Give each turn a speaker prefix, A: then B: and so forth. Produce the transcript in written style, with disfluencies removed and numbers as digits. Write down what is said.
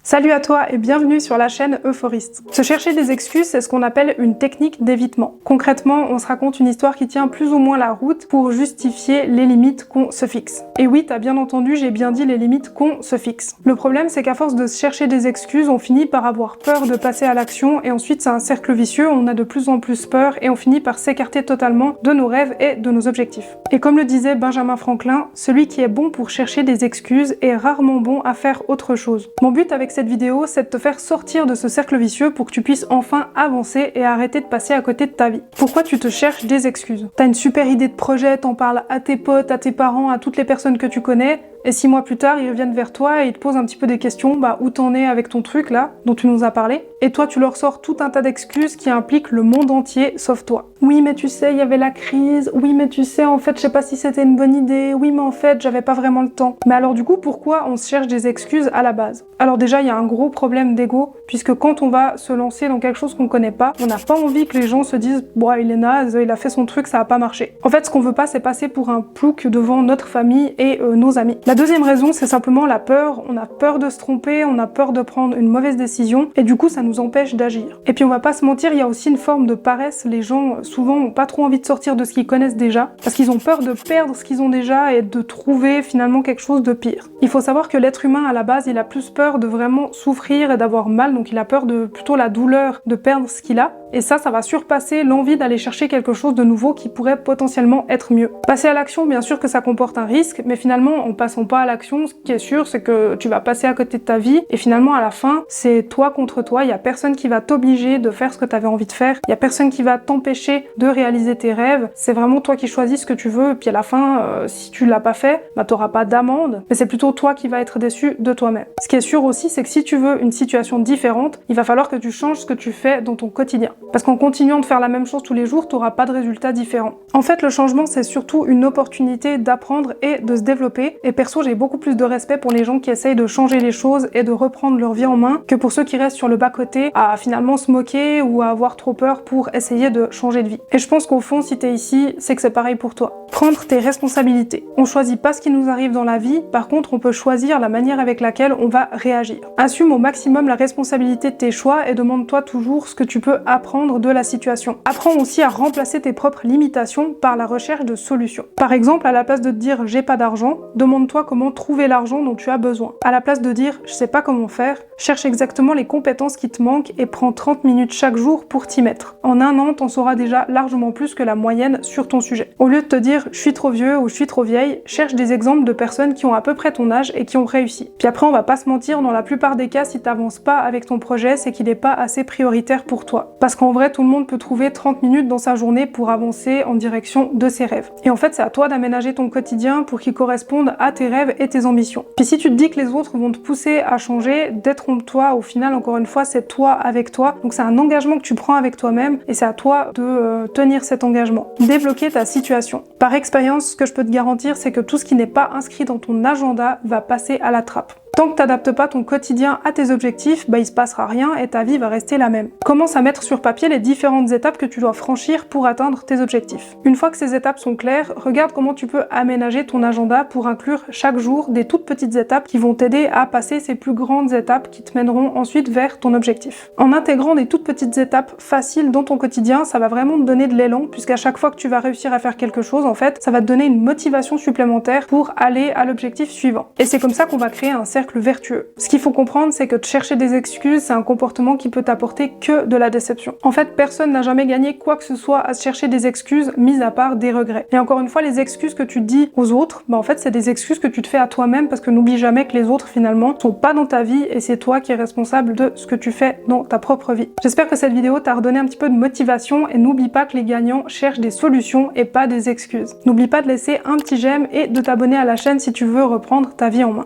A: Salut à toi et bienvenue sur la chaîne Euphoriste. Se chercher des excuses, c'est ce qu'on appelle une technique d'évitement. Concrètement, on se raconte une histoire qui tient plus ou moins la route pour justifier les limites qu'on se fixe. Et oui, t'as bien entendu, j'ai bien dit les limites qu'on se fixe. Le problème, c'est qu'à force de se chercher des excuses, on finit par avoir peur de passer à l'action et ensuite c'est un cercle vicieux, on a de plus en plus peur et on finit par s'écarter totalement de nos rêves et de nos objectifs. Et comme le disait Benjamin Franklin, celui qui est bon pour chercher des excuses est rarement bon à faire autre chose. Mon but avec cette vidéo, c'est de te faire sortir de ce cercle vicieux pour que tu puisses enfin avancer et arrêter de passer à côté de ta vie. Pourquoi tu te cherches des excuses? T'as une super idée de projet, t'en parles à tes potes, à tes parents, à toutes les personnes que tu connais, et 6 mois plus tard, ils reviennent vers toi et ils te posent un petit peu des questions, où t'en es avec ton truc là, dont tu nous as parlé, et toi tu leur sors tout un tas d'excuses qui impliquent le monde entier, sauf toi. Oui mais tu sais, il y avait la crise, oui mais tu sais, en fait je sais pas si c'était une bonne idée, oui mais en fait j'avais pas vraiment le temps. Mais alors du coup, pourquoi on se cherche des excuses à la base? Alors déjà, il y a un gros problème d'ego, puisque quand on va se lancer dans quelque chose qu'on connaît pas, on n'a pas envie que les gens se disent « Bon, il est naze, il a fait son truc, ça a pas marché ». En fait, ce qu'on veut pas, c'est passer pour un plouc devant notre famille et nos amis. La deuxième raison, c'est simplement la peur. On a peur de se tromper, on a peur de prendre une mauvaise décision, et du coup, ça nous empêche d'agir. Et puis, on va pas se mentir, il y a aussi une forme de paresse. Les gens, souvent, ont pas trop envie de sortir de ce qu'ils connaissent déjà, parce qu'ils ont peur de perdre ce qu'ils ont déjà et de trouver finalement quelque chose de pire. Il faut savoir que l'être humain, à la base, il a plus peur de vraiment souffrir et d'avoir mal, donc il a peur de plutôt la douleur de perdre ce qu'il a, et ça va surpasser l'envie d'aller chercher quelque chose de nouveau qui pourrait potentiellement être mieux. Passer à l'action, bien sûr que ça comporte un risque, mais finalement, en passant pas à l'action, ce qui est sûr, c'est que tu vas passer à côté de ta vie, et finalement, à la fin, c'est toi contre toi, il y a personne qui va t'obliger de faire ce que tu avais envie de faire, il y a personne qui va t'empêcher de réaliser tes rêves, c'est vraiment toi qui choisis ce que tu veux, et puis à la fin, si tu l'as pas fait, t'auras pas d'amende, mais c'est plutôt toi qui vas être déçu de toi-même. Ce qui est sûr aussi, c'est que si tu veux une situation différente, il va falloir que tu changes ce que tu fais dans ton quotidien. Parce qu'en continuant de faire la même chose tous les jours, tu n'auras pas de résultats différents. En fait, le changement, c'est surtout une opportunité d'apprendre et de se développer. Et perso, j'ai beaucoup plus de respect pour les gens qui essayent de changer les choses et de reprendre leur vie en main que pour ceux qui restent sur le bas-côté à finalement se moquer ou à avoir trop peur pour essayer de changer de vie. Et je pense qu'au fond, si t'es ici, c'est que c'est pareil pour toi. Prendre tes responsabilités. On choisit pas ce qui nous arrive dans la vie, par contre, on peut choisir la manière avec laquelle on va réagir. Assume au maximum la responsabilité de tes choix et demande-toi toujours ce que tu peux apprendre de la situation. Apprends aussi à remplacer tes propres limitations par la recherche de solutions. Par exemple, à la place de te dire « j'ai pas d'argent », demande-toi comment trouver l'argent dont tu as besoin. À la place de dire « je sais pas comment faire », cherche exactement les compétences qui te manquent et prends 30 minutes chaque jour pour t'y mettre. En un an, t'en sauras déjà largement plus que la moyenne sur ton sujet. Au lieu de te dire « je suis trop vieux » ou « je suis trop vieille », cherche des exemples de personnes qui ont à peu près ton âge et qui ont réussi. Puis après, on va pas se mentir, dans la plupart des cas, si t'avances pas avec ton projet, c'est qu'il est pas assez prioritaire pour toi. Parce qu'en vrai, tout le monde peut trouver 30 minutes dans sa journée pour avancer en direction de ses rêves. Et en fait, c'est à toi d'aménager ton quotidien pour qu'il corresponde à tes rêves et tes ambitions. Puis si tu te dis que les autres vont te pousser à changer, détrompe-toi, au final, encore une fois, c'est toi avec toi. Donc c'est un engagement que tu prends avec toi-même et c'est à toi de tenir cet engagement. Débloquer ta situation. Par expérience, ce que je peux te garantir, c'est que tout ce qui n'est pas inscrit dans ton agenda va passer à la trappe. Tant que tu n'adaptes pas ton quotidien à tes objectifs, il se passera rien et ta vie va rester la même. Commence à mettre sur papier les différentes étapes que tu dois franchir pour atteindre tes objectifs. Une fois que ces étapes sont claires, regarde comment tu peux aménager ton agenda pour inclure chaque jour des toutes petites étapes qui vont t'aider à passer ces plus grandes étapes qui te mèneront ensuite vers ton objectif. En intégrant des toutes petites étapes faciles dans ton quotidien, ça va vraiment te donner de l'élan, puisqu'à chaque fois que tu vas réussir à faire quelque chose, en fait, ça va te donner une motivation supplémentaire pour aller à l'objectif suivant. Et c'est comme ça qu'on va créer un cercle vertueux. Ce qu'il faut comprendre, c'est que te chercher des excuses, c'est un comportement qui peut t'apporter que de la déception. En fait, personne n'a jamais gagné quoi que ce soit à se chercher des excuses, mis à part des regrets. Et encore une fois, les excuses que tu dis aux autres, en fait, c'est des excuses que tu te fais à toi-même, parce que n'oublie jamais que les autres, finalement, sont pas dans ta vie et c'est toi qui es responsable de ce que tu fais dans ta propre vie. J'espère que cette vidéo t'a redonné un petit peu de motivation et n'oublie pas que les gagnants cherchent des solutions et pas des excuses. N'oublie pas de laisser un petit j'aime et de t'abonner à la chaîne si tu veux reprendre ta vie en main.